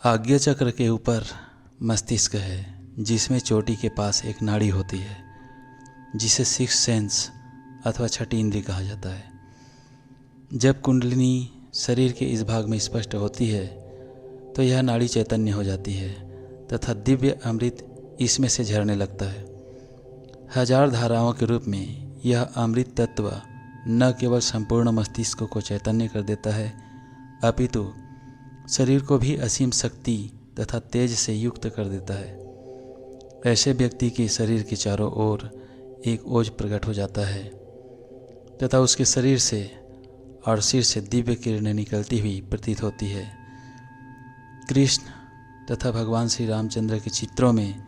आज्ञा चक्र के ऊपर मस्तिष्क है, जिसमें चोटी के पास एक नाड़ी होती है जिसे सिक्स सेंस अथवा छठी इंद्री कहा जाता है। जब कुंडलिनी शरीर के इस भाग में स्पष्ट होती है तो यह नाड़ी चैतन्य हो जाती है तथा दिव्य अमृत इसमें से झरने लगता है। हजार धाराओं के रूप में यह अमृत तत्व न केवल संपूर्ण मस्तिष्क को चैतन्य कर देता है, अपितु शरीर को भी असीम शक्ति तथा तेज से युक्त कर देता है। ऐसे व्यक्ति के शरीर के चारों ओर एक ओज प्रकट हो जाता है तथा उसके शरीर से और सिर से दिव्य किरणें निकलती हुई प्रतीत होती है। कृष्ण तथा भगवान श्री रामचंद्र के चित्रों में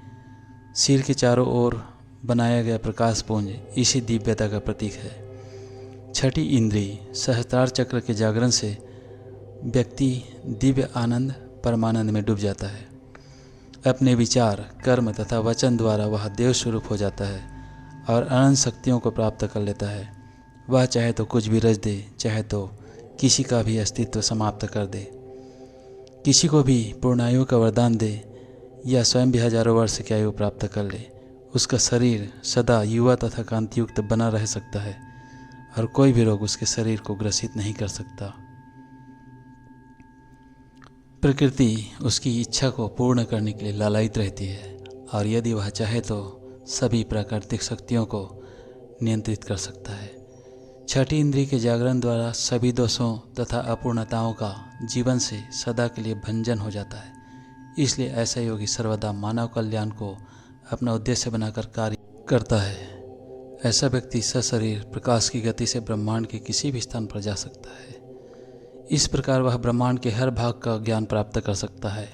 सिर के चारों ओर बनाया गया प्रकाश पुंज इसी दिव्यता का प्रतीक है। छठी इंद्री सहस्त्रार चक्र के जागरण से व्यक्ति दिव्य आनंद परमानंद में डूब जाता है। अपने विचार, कर्म तथा वचन द्वारा वह देव स्वरूप हो जाता है और अनंत शक्तियों को प्राप्त कर लेता है। वह चाहे तो कुछ भी रच दे, चाहे तो किसी का भी अस्तित्व समाप्त कर दे, किसी को भी पूर्णायु का वरदान दे या स्वयं भी हजारों वर्ष की आयु प्राप्त कर ले। उसका शरीर सदा युवा तथा कांतियुक्त बना रह सकता है और कोई भी रोग उसके शरीर को ग्रसित नहीं कर सकता। प्रकृति उसकी इच्छा को पूर्ण करने के लिए लालायित रहती है और यदि वह चाहे तो सभी प्राकृतिक शक्तियों को नियंत्रित कर सकता है। छठी इंद्री के जागरण द्वारा सभी दोषों तथा अपूर्णताओं का जीवन से सदा के लिए भंजन हो जाता है। इसलिए ऐसा योगी सर्वदा मानव कल्याण को अपना उद्देश्य बनाकर कार्य करता है। ऐसा व्यक्ति सशरीर प्रकाश की गति से ब्रह्मांड के किसी भी स्थान पर जा सकता है। इस प्रकार वह ब्रह्मांड के हर भाग का ज्ञान प्राप्त कर सकता है।